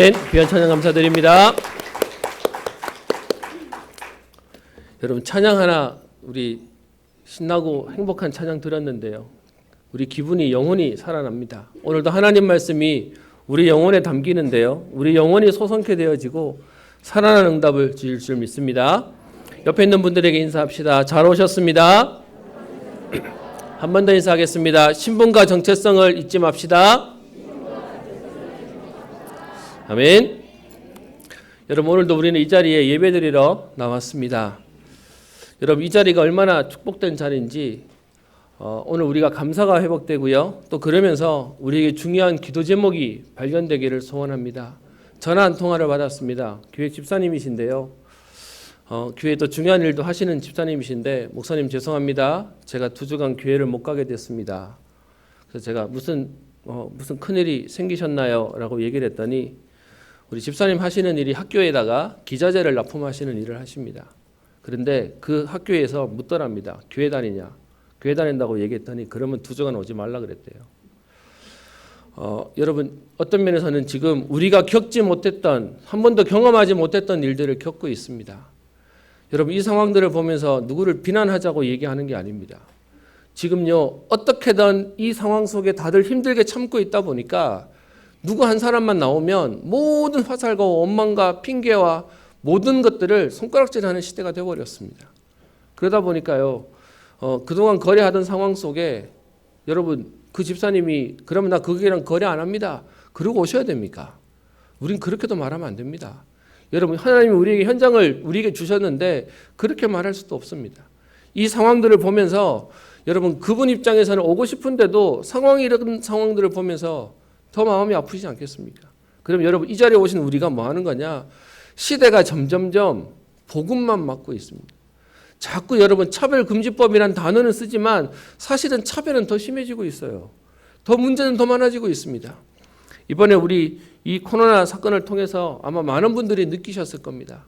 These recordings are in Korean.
아멘. 귀한 찬양 감사드립니다. 여러분 찬양 하나 우리 신나고 행복한 찬양 들었는데요. 우리 기분이 영혼이 살아납니다. 오늘도 하나님 말씀이 우리 영혼에 담기는데요. 우리 영혼이 소성케 되어지고 살아나는 응답을 주실 줄 믿습니다. 옆에 있는 분들에게 인사합시다. 잘 오셨습니다. 한 번 더 인사하겠습니다. 신분과 정체성을 잊지 맙시다. 아멘. 여러분 오늘도 우리는 이 자리에 예배드리러 나왔습니다. 여러분 이 자리가 얼마나 축복된 자리인지 오늘 우리가 감사가 회복되고요. 또 그러면서 우리에게 중요한 기도 제목이 발견되기를 소원합니다. 전화 한 통화를 받았습니다. 교회 집사님이신데요. 교회에 또 중요한 일도 하시는 집사님이신데 목사님 죄송합니다. 제가 2주간 교회를 못 가게 됐습니다. 그래서 제가 무슨 큰일이 생기셨나요? 라고 얘기를 했더니 우리 집사님 하시는 일이 학교에다가 기자재를 납품하시는 일을 하십니다. 그런데 그 학교에서 묻더랍니다. 교회 다니냐? 교회 다닌다고 얘기했더니 그러면 2주간 오지 말라 그랬대요. 여러분 어떤 면에서는 지금 우리가 겪지 못했던 한 번도 경험하지 못했던 일들을 겪고 있습니다. 여러분 이 상황들을 보면서 누구를 비난하자고 얘기하는 게 아닙니다. 지금요 어떻게든 이 상황 속에 다들 힘들게 참고 있다 보니까 누구 한 사람만 나오면 모든 화살과 원망과 핑계와 모든 것들을 손가락질하는 시대가 되어버렸습니다. 그러다 보니까요 그동안 거래하던 상황 속에 여러분 그 집사님이 그러면 나 거기랑 거래 안 합니다. 그러고 오셔야 됩니까? 우린 그렇게도 말하면 안 됩니다. 여러분 하나님이 우리에게 현장을 우리에게 주셨는데 그렇게 말할 수도 없습니다. 이 상황들을 보면서 여러분 그분 입장에서는 오고 싶은데도 상황이 이런 상황들을 보면서 더 마음이 아프시지 않겠습니까? 그럼 여러분 이 자리에 오신 우리가 뭐 하는 거냐? 시대가 점점점 복음만 맞고 있습니다. 자꾸 여러분 차별금지법이란 단어는 쓰지만 사실은 차별은 더 심해지고 있어요. 더 문제는 더 많아지고 있습니다. 이번에 우리 이 코로나 사건을 통해서 아마 많은 분들이 느끼셨을 겁니다.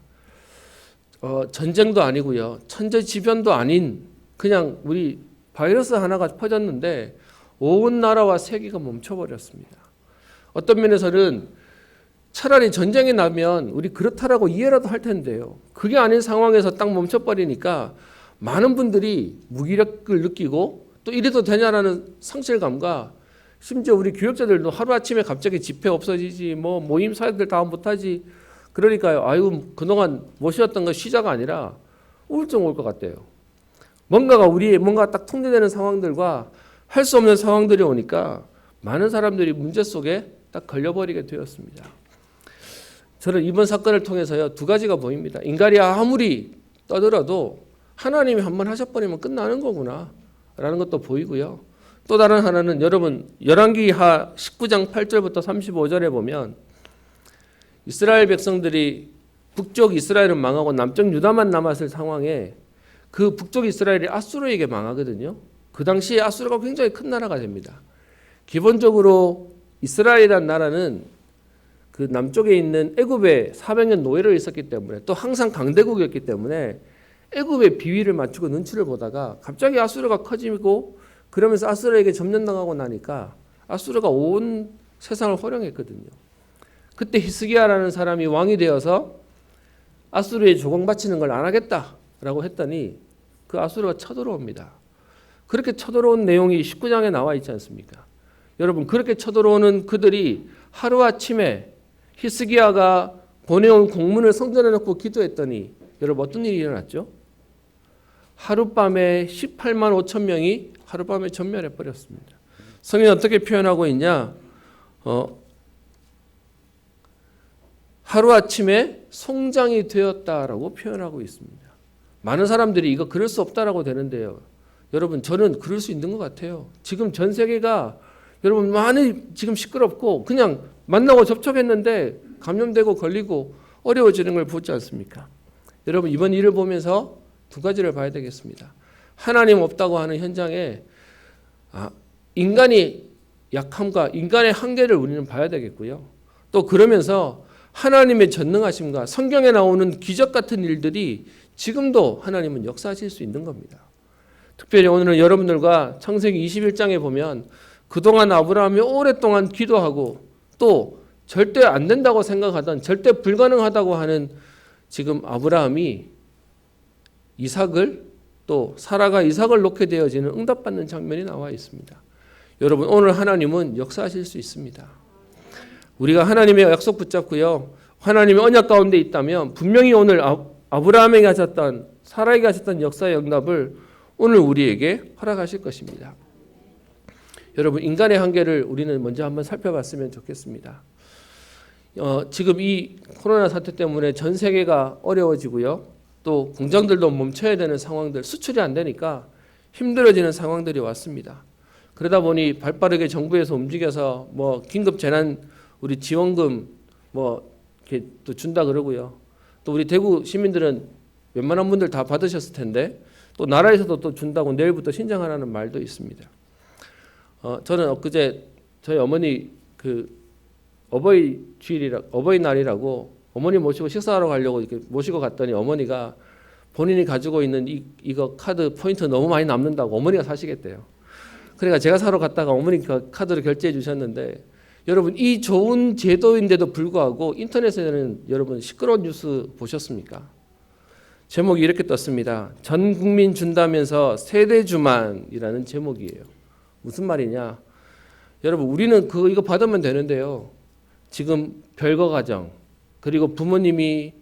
전쟁도 아니고요. 천재지변도 아닌 그냥 우리 바이러스 하나가 퍼졌는데 온 나라와 세계가 멈춰버렸습니다. 어떤 면에서는 차라리 전쟁이 나면 우리 그렇다라고 이해라도 할 텐데요. 그게 아닌 상황에서 딱 멈춰버리니까 많은 분들이 무기력을 느끼고 또 이래도 되냐라는 상실감과 심지어 우리 교육자들도 하루아침에 갑자기 집회 없어지지 뭐 모임 사회들 다 못하지 그러니까요. 아유 그동안 못 쉬었던 거 쉬자가 아니라 우울증 올 것 같대요. 뭔가가 뭔가 딱 통제되는 상황들과 할 수 없는 상황들이 오니까 많은 사람들이 문제 속에 딱 걸려버리게 되었습니다. 저는 이번 사건을 통해서요 2가지가 보입니다. 인간이 아무리 떠들어도 하나님이 한번 하셔버리면 끝나는 거구나 라는 것도 보이고요. 또 다른 하나는 여러분 열왕기하 19장 8절부터 35절에 보면 이스라엘 백성들이 북쪽 이스라엘은 망하고 남쪽 유다만 남았을 상황에 그 북쪽 이스라엘이 아수르에게 망하거든요. 그 당시에 아수르가 굉장히 큰 나라가 됩니다. 기본적으로 이스라엘이라는 나라는 그 남쪽에 있는 애굽에 400년 노예로 있었기 때문에 또 항상 강대국이었기 때문에 애굽의 비위를 맞추고 눈치를 보다가 갑자기 아수르가 커지고 그러면서 아수르에게 점령당하고 나니까 아수르가 온 세상을 호령했거든요. 그때 히스기야라는 사람이 왕이 되어서 아수르에 조공바치는 걸 안 하겠다라고 했더니 그 아수르가 쳐들어옵니다. 그렇게 쳐들어온 내용이 19장에 나와 있지 않습니까? 여러분 그렇게 쳐들어오는 그들이 하루아침에 히스기야가 보내온 공문을 성전에 놓고 기도했더니 여러분 어떤 일이 일어났죠? 하룻밤에 18만 5천 명이 하룻밤에 전멸해 버렸습니다. 성경이 어떻게 표현하고 있냐? 하루아침에 송장이 되었다라고 표현하고 있습니다. 많은 사람들이 이거 그럴 수 없다라고 되는데요. 여러분 저는 그럴 수 있는 것 같아요. 지금 전 세계가 여러분 많이 지금 시끄럽고 그냥 만나고 접촉했는데 감염되고 걸리고 어려워지는 걸 보지 않습니까? 여러분 이번 일을 보면서 2가지를 봐야 되겠습니다. 하나님 없다고 하는 현장에 인간이 약함과 인간의 한계를 우리는 봐야 되겠고요. 또 그러면서 하나님의 전능하심과 성경에 나오는 기적 같은 일들이 지금도 하나님은 역사하실 수 있는 겁니다. 특별히 오늘은 여러분들과 창세기 21장에 보면 그동안 아브라함이 오랫동안 기도하고 또 절대 안 된다고 생각하던, 절대 불가능하다고 하는 지금 아브라함이 이삭을, 또 사라가 이삭을 놓게 되어지는 응답받는 장면이 나와 있습니다. 여러분, 오늘 하나님은 역사하실 수 있습니다. 우리가 하나님의 약속 붙잡고요, 하나님의 언약 가운데 있다면 분명히 오늘 아브라함에게 하셨던, 사라에게 하셨던 역사의 응답을 오늘 우리에게 허락하실 것입니다. 여러분, 인간의 한계를 우리는 먼저 한번 살펴봤으면 좋겠습니다. 지금 이 코로나 사태 때문에 전 세계가 어려워지고요, 또 공장들도 멈춰야 되는 상황들, 수출이 안 되니까 힘들어지는 상황들이 왔습니다. 그러다 보니 발빠르게 정부에서 움직여서 뭐 긴급 재난 우리 지원금 뭐 이렇게 또 준다 그러고요. 또 우리 대구 시민들은 웬만한 분들 다 받으셨을 텐데 또 나라에서도 또 준다고 내일부터 신청하라는 말도 있습니다. 저는 엊그제 저희 어머니 그 어버이날이라고 어머니 모시고 식사하러 가려고 이렇게 모시고 갔더니 어머니가 본인이 가지고 있는 이거 카드 포인트 너무 많이 남는다고 어머니가 사시겠대요. 그러니까 제가 사러 갔다가 어머니가 카드를 결제해 주셨는데, 여러분, 이 좋은 제도인데도 불구하고 인터넷에는 여러분 시끄러운 뉴스 보셨습니까? 제목이 이렇게 떴습니다. 전 국민 준다면서 세대주만이라는 제목이에요. 무슨 말이냐? 여러분, 우리는 이거 받으면 되는데요, 지금 별거 가정, 그리고 부모님이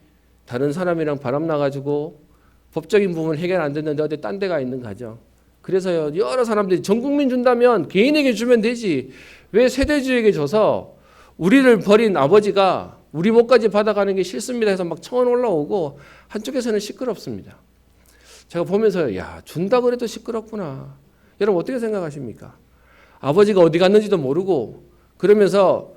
다른 사람이랑 바람 나가지고 법적인 부분 해결 안 됐는데 어디 딴 데가 있는 가정, 그래서요, 여러 사람들이 전 국민 준다면 개인에게 주면 되지, 왜 세대주에게 줘서 우리를 버린 아버지가 우리 목까지 받아가는 게 싫습니다 해서 막 청원 올라오고, 한쪽에서는 시끄럽습니다. 제가 보면서 야, 준다 그래도 시끄럽구나. 여러분 어떻게 생각하십니까? 아버지가 어디 갔는지도 모르고 그러면서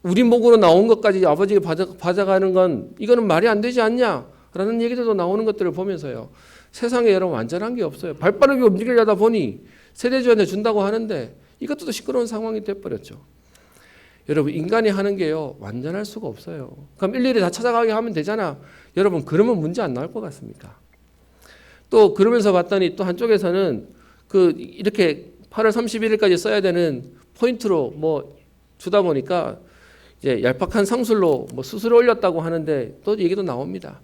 우리 목으로 나온 것까지 아버지가 받아가는 건 이거는 말이 안 되지 않냐라는 얘기들도 나오는 것들을 보면서요, 세상에 여러분 완전한 게 없어요. 발빠르게 움직이려다 보니 세대주한테 준다고 하는데 이것도 시끄러운 상황이 돼버렸죠. 여러분, 인간이 하는 게요 완전할 수가 없어요. 그럼 일일이 다 찾아가게 하면 되잖아. 여러분, 그러면 문제 안 나올 것 같습니까? 또 그러면서 봤더니 또 한쪽에서는 이렇게 8월 31일까지 써야 되는 포인트로 뭐 주다 보니까 이제 얄팍한 상술로 뭐 수수료 올렸다고 하는데 또 얘기도 나옵니다.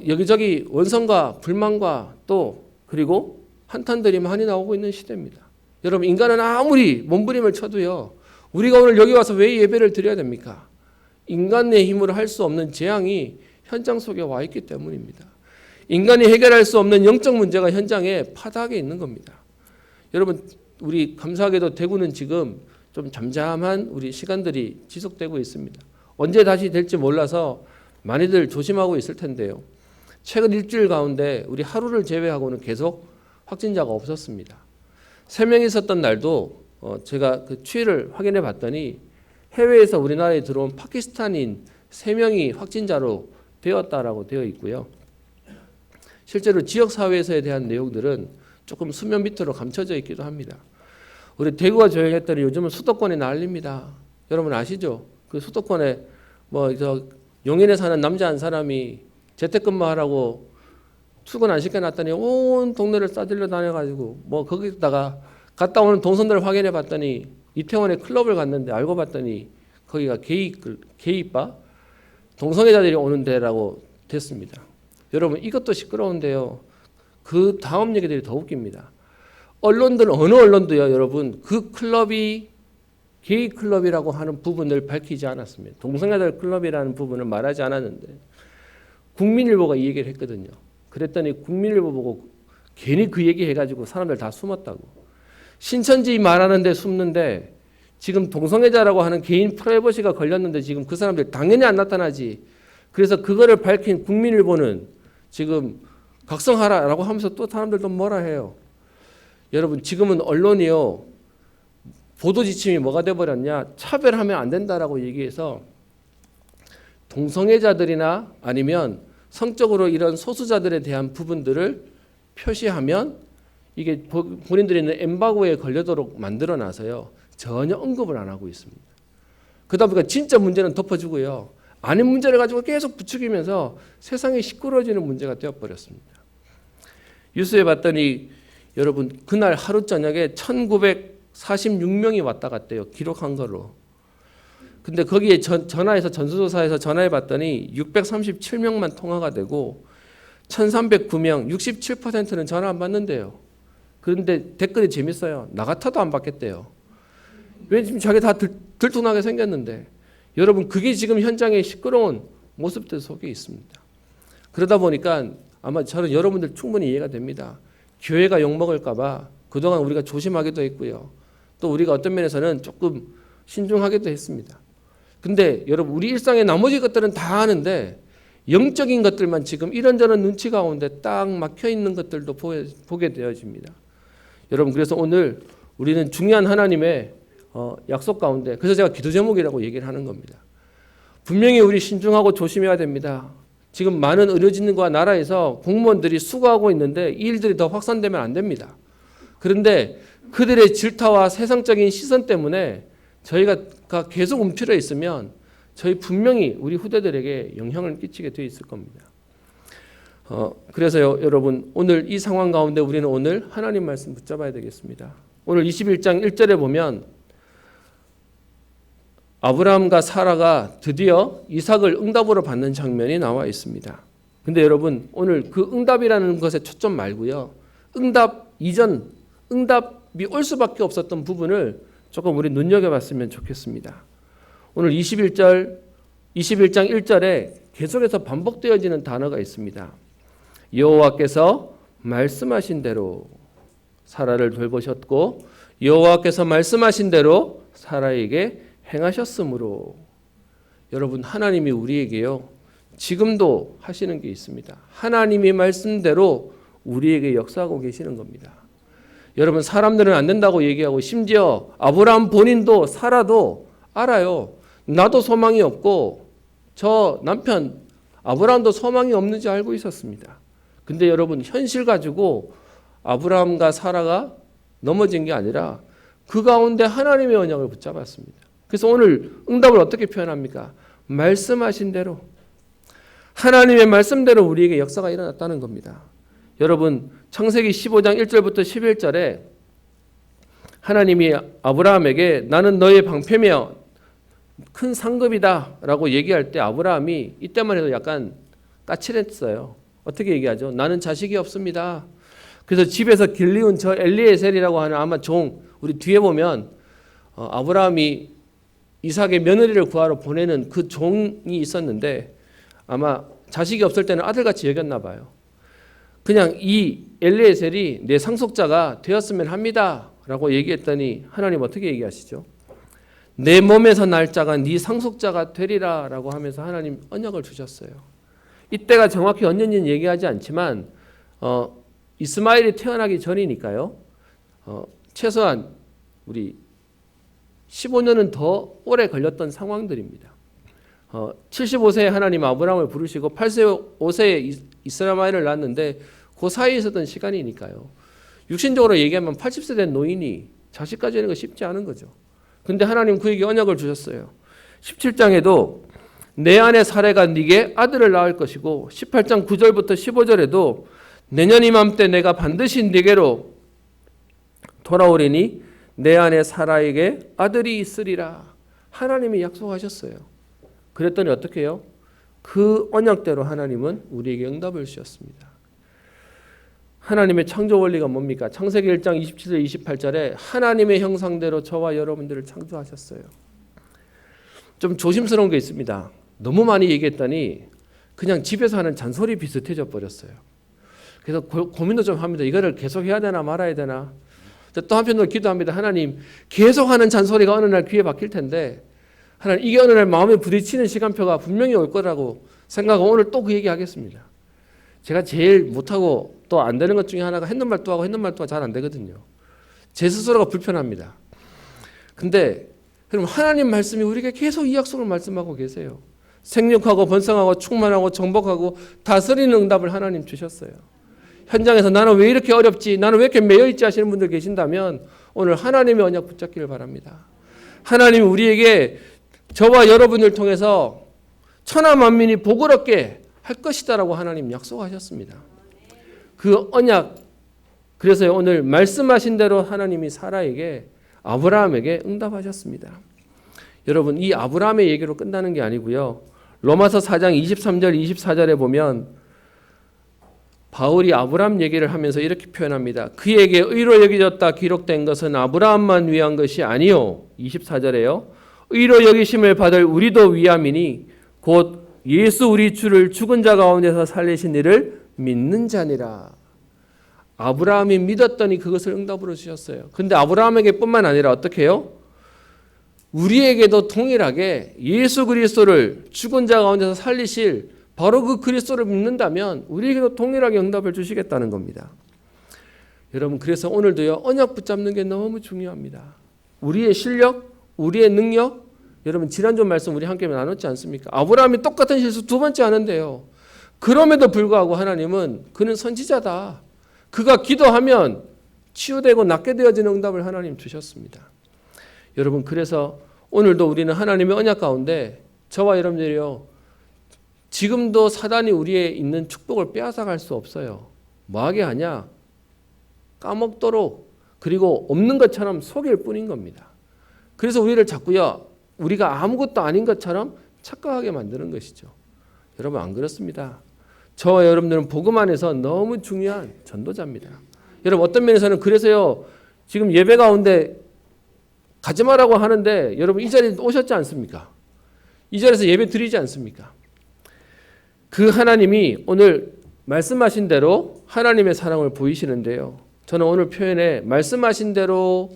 여기저기 원성과 불만과 또 그리고 한탄들이 많이 나오고 있는 시대입니다. 여러분, 인간은 아무리 몸부림을 쳐도요, 우리가 오늘 여기 와서 왜 예배를 드려야 됩니까? 인간의 힘으로 할 수 없는 재앙이 현장 속에 와 있기 때문입니다. 인간이 해결할 수 없는 영적 문제가 현장에 파닥에 있는 겁니다. 여러분, 우리 감사하게도 대구는 지금 좀 잠잠한 우리 시간들이 지속되고 있습니다. 언제 다시 될지 몰라서 많이들 조심하고 있을 텐데요. 최근 일주일 가운데 우리 하루를 제외하고는 계속 확진자가 없었습니다. 3명이 있었던 날도 제가 그 추이를 확인해 봤더니 해외에서 우리나라에 들어온 파키스탄인 3명이 확진자로 되었다라고 되어 있고요. 실제로 지역사회에서에 대한 내용들은 조금 수면 밑으로 감춰져 있기도 합니다. 우리 대구가 조용했더니 요즘은 수도권이 난립니다. 여러분 아시죠? 그 수도권에 용인에 사는 남자 한 사람이 재택근무하라고 출근 안 시켜놨더니 온 동네를 싸들려 다녀가지고 거기다가 갔다 오는 동선들을 확인해 봤더니 이태원에 클럽을 갔는데 알고 봤더니 거기가 게이바 동성애자들이 오는 데라고 됐습니다. 여러분, 이것도 시끄러운데요, 그 다음 얘기들이 더 웃깁니다. 언론들, 어느 언론도요, 여러분, 그 클럽이 게이 클럽이라고 하는 부분을 밝히지 않았습니다. 동성애자 클럽이라는 부분을 말하지 않았는데 국민일보가 이 얘기를 했거든요. 그랬더니 국민일보 보고 괜히 그 얘기 해가지고 사람들 다 숨었다고. 신천지 말하는데 숨는데 지금 동성애자라고 하는 개인 프라이버시가 걸렸는데 지금 그 사람들 당연히 안 나타나지. 그래서 그거를 밝힌 국민일보는 지금 각성하라라고 하면서 또 사람들도 뭐라 해요. 여러분, 지금은 언론이요, 보도 지침이 뭐가 돼버렸냐, 차별하면 안 된다라고 얘기해서 동성애자들이나 아니면 성적으로 이런 소수자들에 대한 부분들을 표시하면 이게 본인들이 있는 엠바고에 걸려도록 만들어놔서요, 전혀 언급을 안 하고 있습니다. 그러다 보니까 진짜 문제는 덮어주고요, 아닌 문제를 가지고 계속 부추기면서 세상이 시끄러워지는 문제가 되어버렸습니다. 뉴스에 봤더니 여러분, 그날 하루 저녁에 1946명이 왔다 갔대요. 기록한 거로. 근데 거기에 전화해서 전수조사에서 전화해 봤더니 637명만 통화가 되고 1309명 67%는 전화 안 받는데요. 그런데 댓글이 재밌어요. 나 같아도 안 받겠대요. 왜 지금 자기 다 들통나게 생겼는데. 여러분 그게 지금 현장의 시끄러운 모습들 속에 있습니다. 그러다 보니까 아마 저는 여러분들 충분히 이해가 됩니다. 교회가 욕먹을까 봐 그동안 우리가 조심하기도 했고요. 또 우리가 어떤 면에서는 조금 신중하기도 했습니다. 근데 여러분 우리 일상의 나머지 것들은 다 아는데 영적인 것들만 지금 이런저런 눈치 가운데 딱 막혀 있는 것들도 보게 되어집니다. 여러분 그래서 오늘 우리는 중요한 하나님의 약속 가운데 그래서 제가 기도 제목이라고 얘기를 하는 겁니다. 분명히 우리 신중하고 조심해야 됩니다. 지금 많은 의료진과 나라에서 공무원들이 수고하고 있는데 이 일들이 더 확산되면 안 됩니다. 그런데 그들의 질타와 세상적인 시선 때문에 저희가 계속 움츠려 있으면 저희 분명히 우리 후대들에게 영향을 끼치게 되어 있을 겁니다. 그래서요 여러분 오늘 이 상황 가운데 우리는 오늘 하나님 말씀 붙잡아야 되겠습니다. 오늘 21장 1절에 보면 아브라함과 사라가 드디어 이삭을 응답으로 받는 장면이 나와 있습니다. 근데 여러분 오늘 그 응답이라는 것에 초점 말고요. 응답 이전 응답이 올 수밖에 없었던 부분을 조금 우리 눈여겨봤으면 좋겠습니다. 오늘 21장 1절에 계속해서 반복되어지는 단어가 있습니다. 여호와께서 말씀하신 대로 사라를 돌보셨고 여호와께서 말씀하신 대로 사라에게 행하셨으므로. 여러분 하나님이 우리에게요 지금도 하시는 게 있습니다. 하나님이 말씀대로 우리에게 역사하고 계시는 겁니다. 여러분 사람들은 안 된다고 얘기하고 심지어 아브라함 본인도 사라도 알아요. 나도 소망이 없고 저 남편 아브라함도 소망이 없는지 알고 있었습니다. 근데 여러분 현실 가지고 아브라함과 사라가 넘어진 게 아니라 그 가운데 하나님의 언약을 붙잡았습니다. 그래서 오늘 응답을 어떻게 표현합니까? 말씀하신 대로 하나님의 말씀대로 우리에게 역사가 일어났다는 겁니다. 여러분 창세기 15장 1절부터 11절에 하나님이 아브라함에게 나는 너의 방패며 큰 상급이다 라고 얘기할 때 아브라함이 이때만 해도 약간 까칠했어요. 어떻게 얘기하죠? 나는 자식이 없습니다. 그래서 집에서 길리운 저 엘리에셀이라고 하는 아마 종 우리 뒤에 보면 아브라함이 이삭의 며느리를 구하러 보내는 그 종이 있었는데 아마 자식이 없을 때는 아들같이 여겼나 봐요. 그냥 이 엘리에셀이 내 상속자가 되었으면 합니다 라고 얘기했더니 하나님 어떻게 얘기하시죠? 내 몸에서 날 자가 네 상속자가 되리라 라고 하면서 하나님 언약을 주셨어요. 이때가 정확히 언제인지는 얘기하지 않지만 이스마엘이 태어나기 전이니까요. 최소한 우리 15년은 더 오래 걸렸던 상황들입니다. 75세에 하나님 아브라함을 부르시고 85세에 이스마엘을 낳았는데 그 사이에 있었던 시간이니까요. 육신적으로 얘기하면 80세 된 노인이 자식 가지는 거 쉽지 않은 거죠. 근데 하나님 그에게 언약을 주셨어요. 17장에도 내 아내 사레가 네게 아들을 낳을 것이고 18장 9절부터 15절에도 내년 이맘때 내가 반드시 네게로 돌아오리니 내 아내 사라에게 아들이 있으리라. 하나님이 약속하셨어요. 그랬더니 어떻게 해요? 그 언약대로 하나님은 우리에게 응답을 주셨습니다. 하나님의 창조 원리가 뭡니까? 창세기 1장 27절 28절에 하나님의 형상대로 저와 여러분들을 창조하셨어요. 좀 조심스러운 게 있습니다. 너무 많이 얘기했더니 그냥 집에서 하는 잔소리 비슷해져 버렸어요. 그래서 고민도 좀 합니다. 이거를 계속 해야 되나 말아야 되나. 또 한편으로 기도합니다. 하나님 계속하는 잔소리가 어느 날 귀에 박힐 텐데 하나님 이게 어느 날 마음에 부딪히는 시간표가 분명히 올 거라고 생각하고 오늘 또 그 얘기하겠습니다. 제가 제일 못하고 또 안 되는 것 중에 하나가 했는 말 또 하고 했는 말 또 잘 안 되거든요. 제 스스로가 불편합니다. 근데 그럼 하나님 말씀이 우리에게 계속 이 약속을 말씀하고 계세요. 생육하고 번성하고 충만하고 정복하고 다스리는 응답을 하나님 주셨어요. 현장에서 나는 왜 이렇게 어렵지? 나는 왜 이렇게 매여있지? 하시는 분들 계신다면 오늘 하나님의 언약 붙잡기를 바랍니다. 하나님이 우리에게 저와 여러분을 통해서 천하 만민이 복을 얻게 할 것이다라고 하나님 약속하셨습니다. 그 언약, 그래서 오늘 말씀하신 대로 하나님이 사라에게 아브라함에게 응답하셨습니다. 여러분 이 아브라함의 얘기로 끝나는 게 아니고요. 로마서 4장 23절 24절에 보면 바울이 아브라함 얘기를 하면서 이렇게 표현합니다. 그에게 의로 여겨졌다 기록된 것은 아브라함만 위한 것이 아니요. 24절에요. 의로 여기심을 받을 우리도 위함이니 곧 예수 우리 주를 죽은 자 가운데서 살리신 이를 믿는 자니라. 아브라함이 믿었더니 그것을 응답으로 주셨어요. 근데 아브라함에게 뿐만 아니라 어떻게 해요? 우리에게도 동일하게 예수 그리스도를 죽은 자 가운데서 살리실 바로 그 그리스도를 믿는다면 우리에게도 동일하게 응답을 주시겠다는 겁니다. 여러분 그래서 오늘도요 언약 붙잡는 게 너무 중요합니다. 우리의 실력, 우리의 능력, 여러분 지난주 말씀 우리 함께 나눴지 않습니까? 아브라함이 똑같은 실수 두 번째 하는데요. 그럼에도 불구하고 하나님은 그는 선지자다. 그가 기도하면 치유되고 낫게 되어지는 응답을 하나님 주셨습니다. 여러분 그래서 오늘도 우리는 하나님의 언약 가운데 저와 여러분들이요 지금도 사단이 우리에 있는 축복을 빼앗아갈 수 없어요. 뭐하게 하냐? 까먹도록 그리고 없는 것처럼 속일 뿐인 겁니다. 그래서 우리를 자꾸요 우리가 아무것도 아닌 것처럼 착각하게 만드는 것이죠. 여러분 안 그렇습니다. 저와 여러분들은 복음 안에서 너무 중요한 전도자입니다. 여러분 어떤 면에서는 그래서요 지금 예배 가운데 가지 말라고 하는데 여러분 이 자리에 오셨지 않습니까? 이 자리에서 예배 드리지 않습니까? 그 하나님이 오늘 말씀하신 대로 하나님의 사랑을 보이시는데요. 저는 오늘 표현에 말씀하신 대로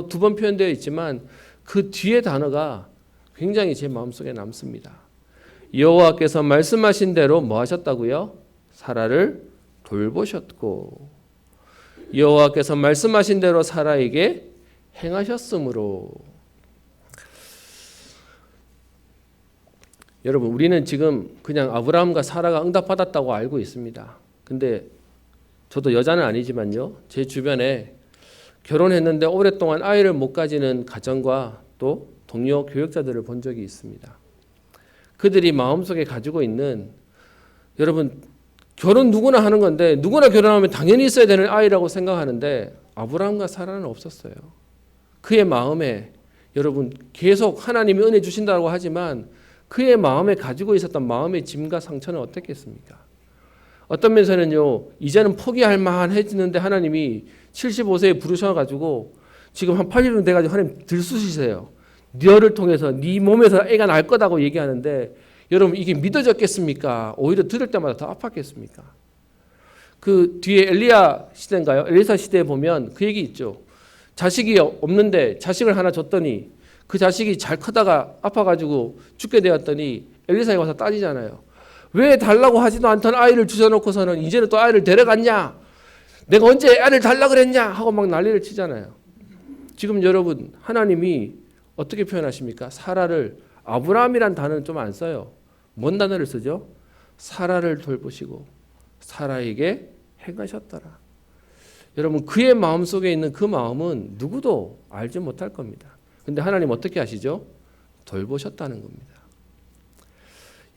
두 번 표현되어 있지만 그 뒤에 단어가 굉장히 제 마음속에 남습니다. 여호와께서 말씀하신 대로 뭐 하셨다고요? 사라를 돌보셨고 여호와께서 말씀하신 대로 사라에게 행하셨으므로. 여러분 우리는 지금 그냥 아브라함과 사라가 응답받았다고 알고 있습니다. 근데 저도 여자는 아니지만요. 제 주변에 결혼했는데 오랫동안 아이를 못 가지는 가정과 또 동료 교역자들을 본 적이 있습니다. 그들이 마음속에 가지고 있는 여러분 결혼 누구나 하는 건데 누구나 결혼하면 당연히 있어야 되는 아이라고 생각하는데 아브라함과 사라는 없었어요. 그의 마음에 여러분 계속 하나님이 은혜 주신다고 하지만 그의 마음에 가지고 있었던 마음의 짐과 상처는 어떻겠습니까? 어떤 면에서는요 이제는 포기할 만해지는데 하나님이 75세에 부르셔가지고 지금 한 80년 돼가지고 하나님 들쑤시세요. 너를 통해서 네 몸에서 애가 날 거다고 얘기하는데 여러분 이게 믿어졌겠습니까? 오히려 들을 때마다 더 아팠겠습니까? 그 뒤에 엘리야 시대인가요? 엘리사 시대에 보면 그 얘기 있죠. 자식이 없는데 자식을 하나 줬더니 그 자식이 잘 크다가 아파가지고 죽게 되었더니 엘리사에 와서 따지잖아요. 왜 달라고 하지도 않던 아이를 주셔놓고서는 이제는 또 아이를 데려갔냐? 내가 언제 아이를 달라 그랬냐? 하고 막 난리를 치잖아요. 지금 여러분 하나님이 어떻게 표현하십니까? 사라를 아브라함이란 단어는 좀 안 써요. 뭔 단어를 쓰죠? 사라를 돌보시고 사라에게 행하셨더라. 여러분 그의 마음속에 있는 그 마음은 누구도 알지 못할 겁니다. 근데 하나님 어떻게 하시죠? 돌보셨다는 겁니다.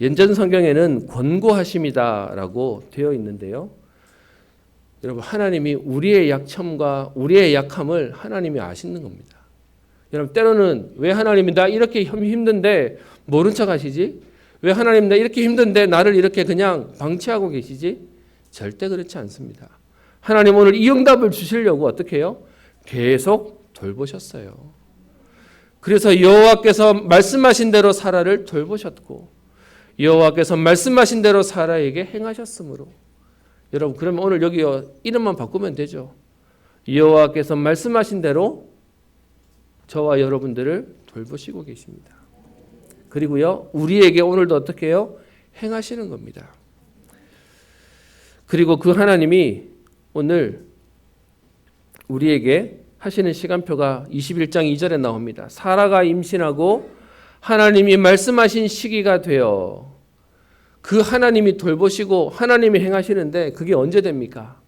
yen전 성경에는 권고하심이다라고 되어 있는데요. 여러분 하나님이 우리의 약점과 우리의 약함을 하나님이 아시는 겁니다. 여러분 때로는 왜 하나님이 나 이렇게 힘든데 모른 척 하시지? 왜 하나님 나 이렇게 힘든데 나를 이렇게 그냥 방치하고 계시지? 절대 그렇지 않습니다. 하나님 오늘 이 응답을 주시려고 어떻게 해요? 계속 돌보셨어요. 그래서 여호와께서 말씀하신 대로 사라를 돌보셨고 여호와께서 말씀하신 대로 사라에게 행하셨으므로. 여러분 그러면 오늘 여기 이름만 바꾸면 되죠. 여호와께서 말씀하신 대로 저와 여러분들을 돌보시고 계십니다. 그리고요 우리에게 오늘도 어떻게 해요? 행하시는 겁니다. 그리고 그 하나님이 오늘 우리에게 하시는 시간표가 21장 2절에 나옵니다. 사라가 임신하고 하나님이 말씀하신 시기가 되어. 그 하나님이 돌보시고 하나님이 행하시는데 그게 언제 됩니까?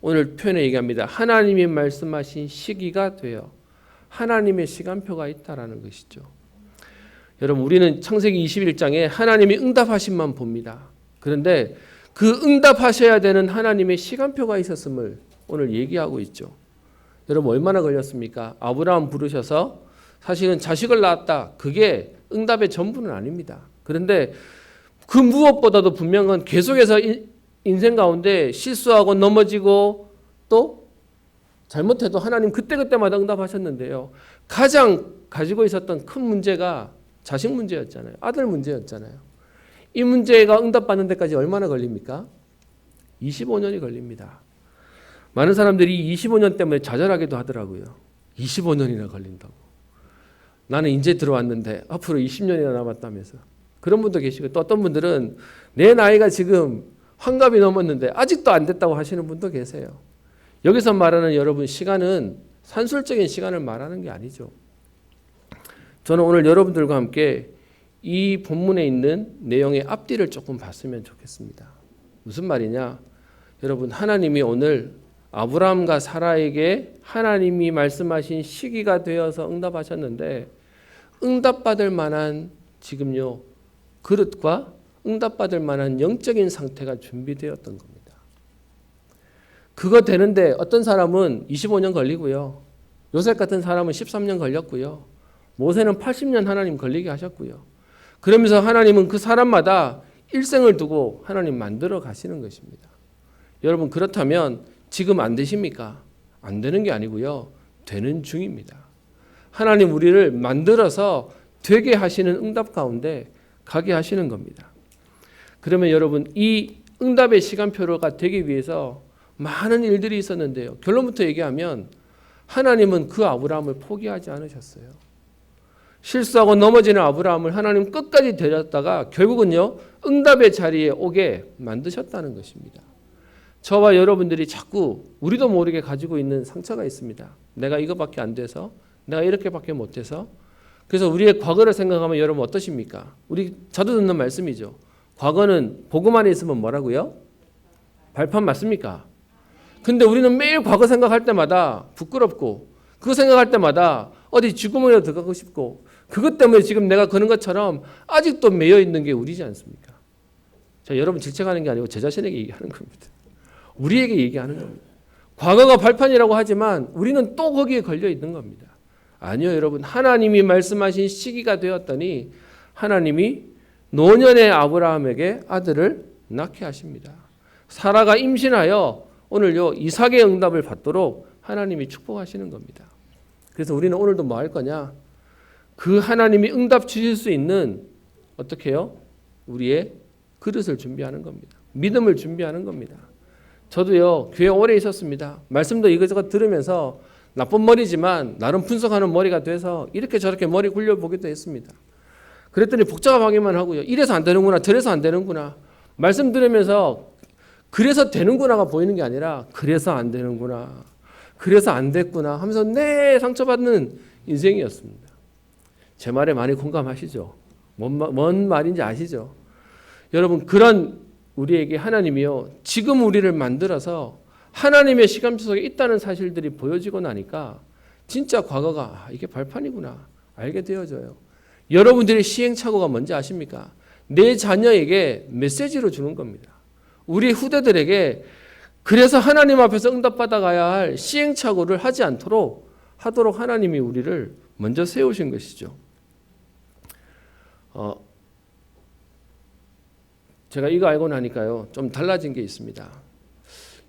오늘 표현에 얘기합니다. 하나님이 말씀하신 시기가 되어. 하나님의 시간표가 있다라는 것이죠. 여러분 우리는 창세기 21장에 하나님이 응답하심만 봅니다. 그런데 그 응답하셔야 되는 하나님의 시간표가 있었음을 오늘 얘기하고 있죠. 여러분 얼마나 걸렸습니까? 아브라함 부르셔서 사실은 자식을 낳았다. 그게 응답의 전부는 아닙니다. 그런데 그 무엇보다도 분명한 건 계속해서 인생 가운데 실수하고 넘어지고 또 잘못해도 하나님 그때그때마다 응답하셨는데요. 가장 가지고 있었던 큰 문제가 자식 문제였잖아요. 아들 문제였잖아요. 이 문제가 응답받는 데까지 얼마나 걸립니까? 25년이 걸립니다. 많은 사람들이 25년 때문에 좌절하기도 하더라고요. 25년이나 걸린다고. 나는 이제 들어왔는데 앞으로 20년이나 남았다면서. 그런 분도 계시고 또 어떤 분들은 내 나이가 지금 환갑이 넘었는데 아직도 안 됐다고 하시는 분도 계세요. 여기서 말하는 여러분 시간은 산술적인 시간을 말하는 게 아니죠. 저는 오늘 여러분들과 함께 이 본문에 있는 내용의 앞뒤를 조금 봤으면 좋겠습니다. 무슨 말이냐? 여러분 하나님이 오늘 아브라함과 사라에게 하나님이 말씀하신 시기가 되어서 응답하셨는데 응답받을 만한 지금요 그릇과 응답받을 만한 영적인 상태가 준비되었던 겁니다. 그거 되는데 어떤 사람은 25년 걸리고요. 요셉 같은 사람은 13년 걸렸고요. 모세는 80년 하나님 걸리게 하셨고요. 그러면서 하나님은 그 사람마다 일생을 두고 하나님 만들어 가시는 것입니다. 여러분 그렇다면 지금 안 되십니까? 안 되는 게 아니고요. 되는 중입니다. 하나님 우리를 만들어서 되게 하시는 응답 가운데 가게 하시는 겁니다. 그러면 여러분 이 응답의 시간표가 되기 위해서 많은 일들이 있었는데요. 결론부터 얘기하면 하나님은 그 아브라함을 포기하지 않으셨어요. 실수하고 넘어지는 아브라함을 하나님 끝까지 데렸다가 결국은요 응답의 자리에 오게 만드셨다는 것입니다. 저와 여러분들이 자꾸 우리도 모르게 가지고 있는 상처가 있습니다. 내가 이거밖에 안 돼서, 내가 이렇게밖에 못해서. 그래서 우리의 과거를 생각하면 여러분 어떠십니까? 우리 자주 듣는 말씀이죠. 과거는 복음 안에 있으면 뭐라고요? 발판 맞습니까? 근데 우리는 매일 과거 생각할 때마다 부끄럽고 그거 생각할 때마다 어디 쥐구멍에 들어가고 싶고 그것 때문에 지금 내가 그런 것처럼 아직도 매여 있는 게 우리지 않습니까? 자, 여러분 질책하는 게 아니고 제 자신에게 얘기하는 겁니다. 우리에게 얘기하는 겁니다. 과거가 발판이라고 하지만 우리는 또 거기에 걸려 있는 겁니다. 아니요, 여러분. 하나님이 말씀하신 시기가 되었더니 하나님이 노년의 아브라함에게 아들을 낳게 하십니다. 사라가 임신하여 오늘요 이삭의 응답을 받도록 하나님이 축복하시는 겁니다. 그래서 우리는 오늘도 뭐 할 거냐? 그 하나님이 응답 주실 수 있는 어떻게 해요? 우리의 그릇을 준비하는 겁니다. 믿음을 준비하는 겁니다. 저도요 교회 오래 있었습니다. 말씀도 이것저것 들으면서 나쁜 머리지만 나름 분석하는 머리가 돼서 이렇게 저렇게 머리 굴려보기도 했습니다. 그랬더니 복잡하기만 하고요. 이래서 안 되는구나 저래서 안 되는구나 말씀 들으면서 그래서 되는구나가 보이는 게 아니라 그래서 안 되는구나 그래서 안 됐구나 하면서 내 상처받는 인생이었습니다. 제 말에 많이 공감하시죠? 뭔 말인지 아시죠? 여러분 그런 우리에게 하나님이요 지금 우리를 만들어서 하나님의 시간표 속에 있다는 사실들이 보여지고 나니까 진짜 과거가 이게 발판이구나 알게 되어져요. 여러분들의 시행착오가 뭔지 아십니까? 내 자녀에게 메시지로 주는 겁니다. 우리 후대들에게 그래서 하나님 앞에서 응답받아가야 할 시행착오를 하지 않도록 하도록 하나님이 우리를 먼저 세우신 것이죠. 제가 이거 알고 나니까요 좀 달라진 게 있습니다.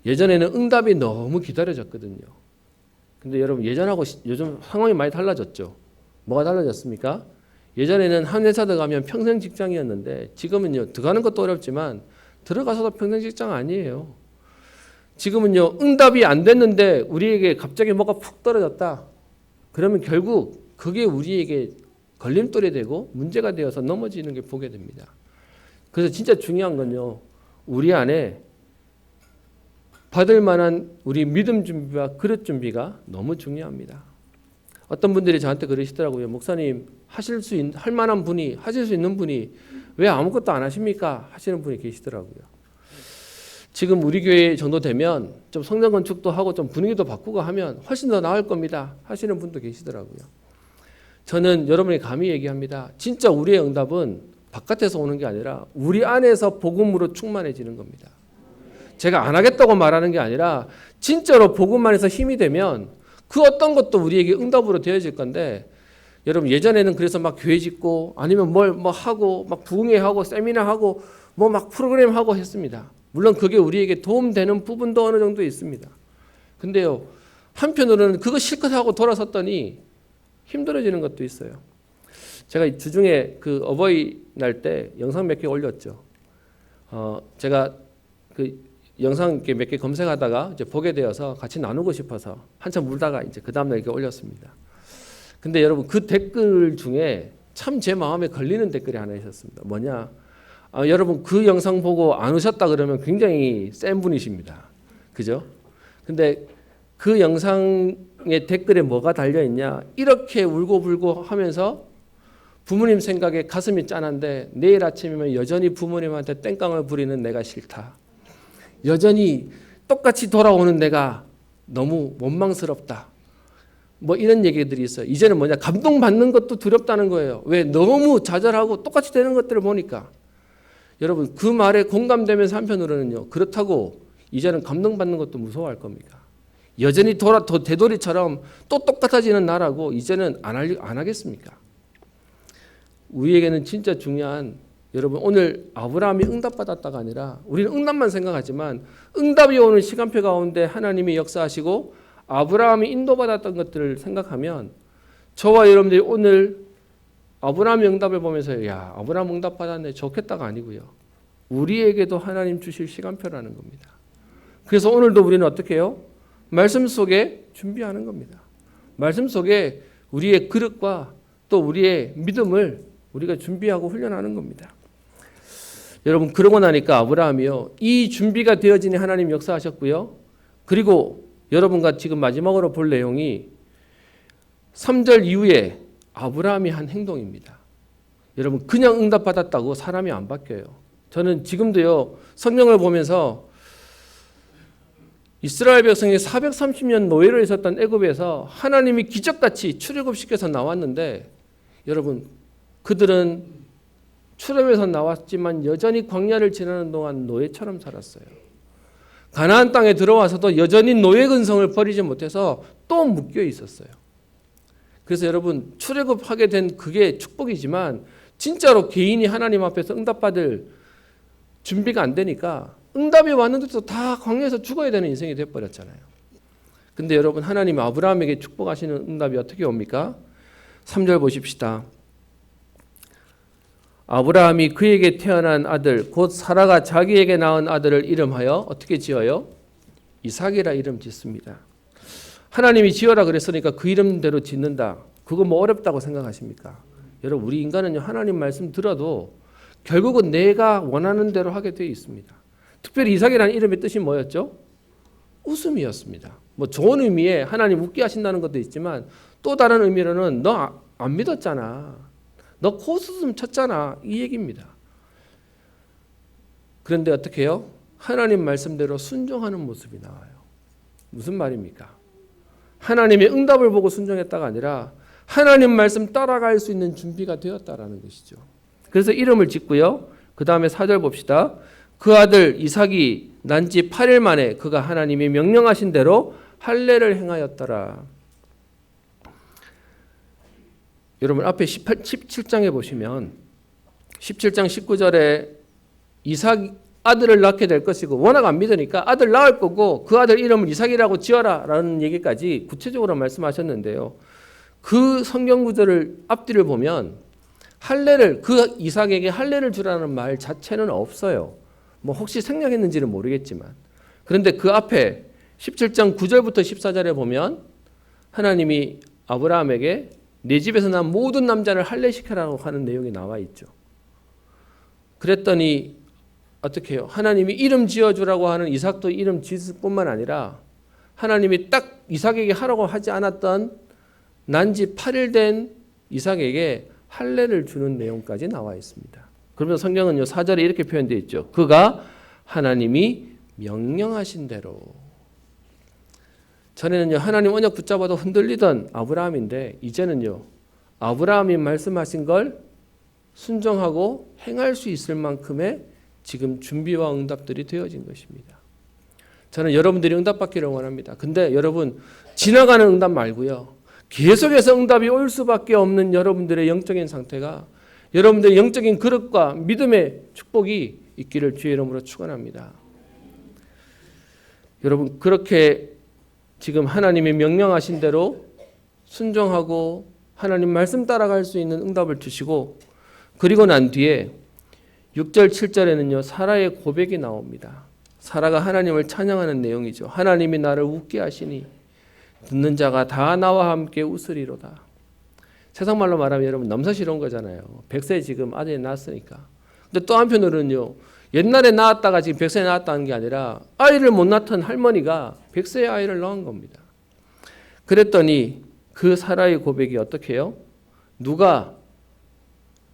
예전에는 응답이 너무 기다려졌거든요. 근데 여러분 예전하고 요즘 상황이 많이 달라졌죠. 뭐가 달라졌습니까? 예전에는 한 회사 들어가면 평생 직장이었는데 지금은요 들어가는 것도 어렵지만 들어가서도 평생 직장 아니에요. 지금은요 응답이 안 됐는데 우리에게 갑자기 뭐가 푹 떨어졌다. 그러면 결국 그게 우리에게 걸림돌이 되고 문제가 되어서 넘어지는 게 보게 됩니다. 그래서 진짜 중요한 건요 우리 안에 받을 만한 우리 믿음 준비와 그릇 준비가 너무 중요합니다. 어떤 분들이 저한테 그러시더라고요. 목사님 할 만한 분이 하실 수 있는 분이 왜 아무것도 안 하십니까? 하시는 분이 계시더라고요. 지금 우리 교회 정도 되면 좀 성전 건축도 하고 좀 분위기도 바꾸고 하면 훨씬 더 나을 겁니다. 하시는 분도 계시더라고요. 저는 여러분이 감히 얘기합니다. 진짜 우리의 응답은 바깥에서 오는 게 아니라 우리 안에서 복음으로 충만해지는 겁니다. 제가 안 하겠다고 말하는 게 아니라 진짜로 복음 안에서 힘이 되면 그 어떤 것도 우리에게 응답으로 되어질 건데 여러분 예전에는 그래서 막 교회 짓고 아니면 뭘 뭐 하고 막 부흥회하고 세미나하고 뭐 막 프로그램하고 했습니다. 물론 그게 우리에게 도움되는 부분도 어느 정도 있습니다. 근데요, 한편으로는 그거 실컷 하고 돌아섰더니 힘들어지는 것도 있어요. 제가 주중에 그 어버이날 때 영상 몇 개 올렸죠. 제가 그 영상 몇 개 검색하다가 이제 보게 되어서 같이 나누고 싶어서 한참 울다가 이제 그 다음날 이렇게 올렸습니다. 근데 여러분 그 댓글 중에 참 제 마음에 걸리는 댓글이 하나 있었습니다. 뭐냐? 여러분 그 영상 보고 안 오셨다 그러면 굉장히 센 분이십니다. 그죠? 근데 그 영상의 댓글에 뭐가 달려있냐? 이렇게 울고불고 하면서 부모님 생각에 가슴이 짠한데 내일 아침이면 여전히 부모님한테 땡깡을 부리는 내가 싫다. 여전히 똑같이 돌아오는 내가 너무 원망스럽다. 뭐 이런 얘기들이 있어요. 이제는 뭐냐? 감동받는 것도 두렵다는 거예요. 왜? 너무 좌절하고 똑같이 되는 것들을 보니까. 여러분 그 말에 공감되면서 한편으로는요. 그렇다고 이제는 감동받는 것도 무서워할 겁니까? 여전히 되돌이처럼 또 똑같아지는 나라고 이제는 안 하겠습니까? 우리에게는 진짜 중요한 여러분 오늘 아브라함이 응답받았다가 아니라 우리는 응답만 생각하지만 응답이 오는 시간표 가운데 하나님이 역사하시고 아브라함이 인도받았던 것들을 생각하면 저와 여러분들이 오늘 아브라함의 응답을 보면서 야 아브라함 응답받았네 좋겠다가 아니고요. 우리에게도 하나님 주실 시간표라는 겁니다. 그래서 오늘도 우리는 어떻게 해요? 말씀 속에 준비하는 겁니다. 말씀 속에 우리의 그릇과 또 우리의 믿음을 우리가 준비하고 훈련하는 겁니다. 여러분 그러고 나니까 아브라함이요. 이 준비가 되어지니 하나님 역사하셨고요. 그리고 여러분과 지금 마지막으로 볼 내용이 3절 이후에 아브라함이 한 행동입니다. 여러분 그냥 응답받았다고 사람이 안 바뀌어요. 저는 지금도요. 성경을 보면서 이스라엘 백성이 430년 노예로 있었던 애굽에서 하나님이 기적같이 출애굽시켜서 나왔는데 여러분 그들은 출애굽에서 나왔지만 여전히 광야를 지나는 동안 노예처럼 살았어요. 가나안 땅에 들어와서도 여전히 노예 근성을 버리지 못해서 또 묶여 있었어요. 그래서 여러분 출애굽하게 된 그게 축복이지만 진짜로 개인이 하나님 앞에서 응답받을 준비가 안 되니까 응답이 왔는데도 다 광야에서 죽어야 되는 인생이 되어버렸잖아요. 근데 여러분 하나님 아브라함에게 축복하시는 응답이 어떻게 옵니까? 3절 보십시다. 아브라함이 그에게 태어난 아들 곧 사라가 자기에게 낳은 아들을 이름하여 어떻게 지어요? 이삭이라 이름 짓습니다. 하나님이 지어라 그랬으니까 그 이름대로 짓는다. 그거 뭐 어렵다고 생각하십니까? 여러분 우리 인간은요 하나님 말씀 들어도 결국은 내가 원하는 대로 하게 되어 있습니다. 특별히 이삭이라는 이름의 뜻이 뭐였죠? 웃음이었습니다. 뭐 좋은 의미에 하나님 웃게 하신다는 것도 있지만 또 다른 의미로는 너 안 믿었잖아. 너 코웃음 쳤잖아. 이 얘기입니다. 그런데 어떻게 해요? 하나님 말씀대로 순종하는 모습이 나와요. 무슨 말입니까? 하나님의 응답을 보고 순종했다가 아니라 하나님 말씀 따라갈 수 있는 준비가 되었다라는 것이죠. 그래서 이름을 짓고요. 그 다음에 4절 봅시다. 그 아들 이삭이 난 지 8일 만에 그가 하나님이 명령하신 대로 할례를 행하였더라. 여러분 앞에 17장에 보시면 17장 19절에 이삭 아들을 낳게 될 것이고 워낙 안 믿으니까 아들 낳을 거고 그 아들 이름을 이삭이라고 지어라 라는 얘기까지 구체적으로 말씀하셨는데요. 그 성경 구절을 앞뒤를 보면 할례를 그 이삭에게 할례를 주라는 말 자체는 없어요. 뭐 혹시 생략했는지는 모르겠지만 그런데 그 앞에 17장 9절부터 14절에 보면 하나님이 아브라함에게 내 집에서 난 모든 남자를 할례시켜라고 하는 내용이 나와 있죠. 그랬더니 어떻게 해요? 하나님이 이름 지어주라고 하는 이삭도 이름 지을 뿐만 아니라 하나님이 딱 이삭에게 하라고 하지 않았던 난지 8일 된 이삭에게 할례를 주는 내용까지 나와 있습니다. 그러면 성경은요 4절에 이렇게 표현되어 있죠. 그가 하나님이 명령하신 대로. 전에는요 하나님 언약 붙잡아도 흔들리던 아브라함인데 이제는요 아브라함이 말씀하신 걸 순종하고 행할 수 있을 만큼의 지금 준비와 응답들이 되어진 것입니다. 저는 여러분들이 응답받기를 원합니다. 근데 여러분 지나가는 응답 말고요 계속해서 응답이 올 수밖에 없는 여러분들의 영적인 상태가, 여러분들의 영적인 그릇과 믿음의 축복이 있기를 주의 이름으로 축원합니다. 여러분, 그렇게 지금 하나님이 명령하신 대로 순종하고 하나님 말씀 따라갈 수 있는 응답을 주시고, 그리고 난 뒤에 6절 7절에는요 사라의 고백이 나옵니다. 사라가 하나님을 찬양하는 내용이죠. 하나님이 나를 웃게 하시니 듣는 자가 다 나와 함께 웃으리로다. 세상 말로 말하면 여러분 넘사시러운 거잖아요. 100세 지금 아들이 낳았으니까. 근데 또 한편으로는요, 옛날에 낳았다가 지금 100세에 낳았다는 게 아니라 아이를 못 낳던 할머니가 100세의 아이를 낳은 겁니다. 그랬더니 그 사라의 고백이 어떻게 해요? 누가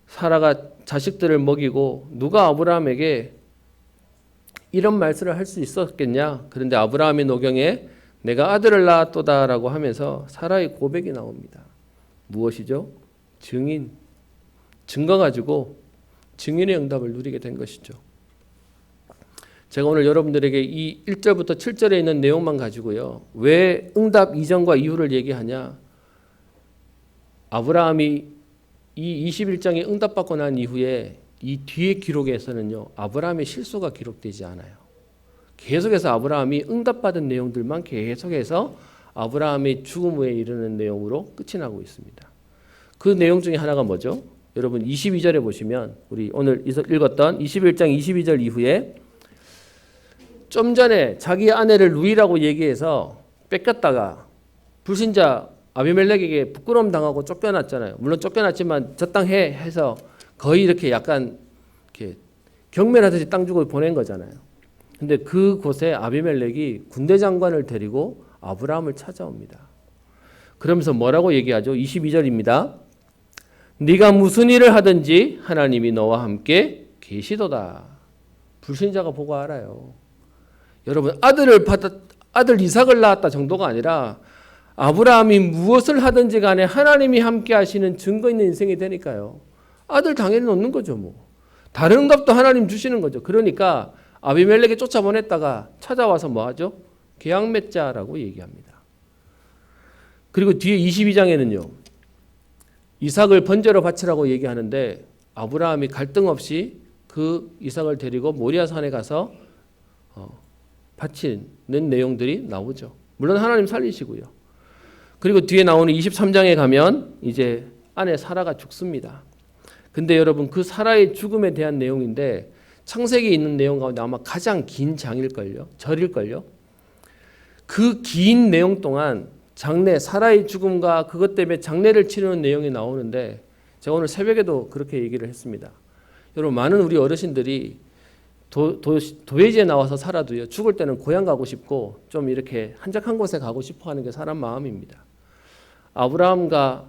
사라가 자식들을 먹이고 누가 아브라함에게 이런 말씀을 할 수 있었겠냐? 그런데 아브라함의 노경에 내가 아들을 낳았도다라고 하면서 사라의 고백이 나옵니다. 무엇이죠? 증인. 증거 가지고 증인의 응답을 누리게 된 것이죠. 제가 오늘 여러분들에게 이 1절부터 7절에 있는 내용만 가지고요, 왜 응답 이전과 이후를 얘기하냐? 아브라함이 이 21장에 응답받고 난 이후에 이 뒤의 기록에서는요 아브라함의 실수가 기록되지 않아요. 계속해서 아브라함이 응답받은 내용들만 계속해서 아브라함의 죽음 후에 이르는 내용으로 끝이 나고 있습니다. 그 내용 중에 하나가 뭐죠? 여러분 22절에 보시면, 우리 오늘 읽었던 21장 22절 이후에 좀 전에 자기 아내를 루이라고 얘기해서 뺏겼다가 불신자 아비멜렉에게 부끄러움 당하고 쫓겨났잖아요. 물론 쫓겨났지만 저 땅 해서 거의 이렇게 약간 이렇게 경멸하듯이 땅 주고 보낸 거잖아요. 근데 그곳에 아비멜렉이 군대 장관을 데리고 아브라함을 찾아옵니다. 그러면서 뭐라고 얘기하죠? 22절입니다. 네가 무슨 일을 하든지 하나님이 너와 함께 계시도다. 불신자가 보고 알아요. 여러분, 아들 이삭을 낳았다 정도가 아니라 아브라함이 무엇을 하든지 간에 하나님이 함께 하시는 증거 있는 인생이 되니까요. 아들 당연히 놓는 거죠. 뭐 다른 응답도 하나님 주시는 거죠. 그러니까 아비멜렉에 쫓아보냈다가 찾아와서 뭐 하죠? 계약 맺자라고 얘기합니다. 그리고 뒤에 22장에는요. 이삭을 번제로 바치라고 얘기하는데 아브라함이 갈등 없이 그 이삭을 데리고 모리아산에 가서 바치는 내용들이 나오죠. 물론 하나님 살리시고요. 그리고 뒤에 나오는 23장에 가면 이제 아내 사라가 죽습니다. 근데 여러분 그 사라의 죽음에 대한 내용인데 창세기에 있는 내용 가운데 아마 가장 긴 장일걸요. 절일걸요. 그 긴 내용 동안 장례, 사라의 죽음과 그것 때문에 장례를 치르는 내용이 나오는데 제가 오늘 새벽에도 그렇게 얘기를 했습니다. 여러분 많은 우리 어르신들이 도회지에 나와서 살아도요. 죽을 때는 고향 가고 싶고 좀 이렇게 한적한 곳에 가고 싶어 하는 게 사람 마음입니다. 아브라함과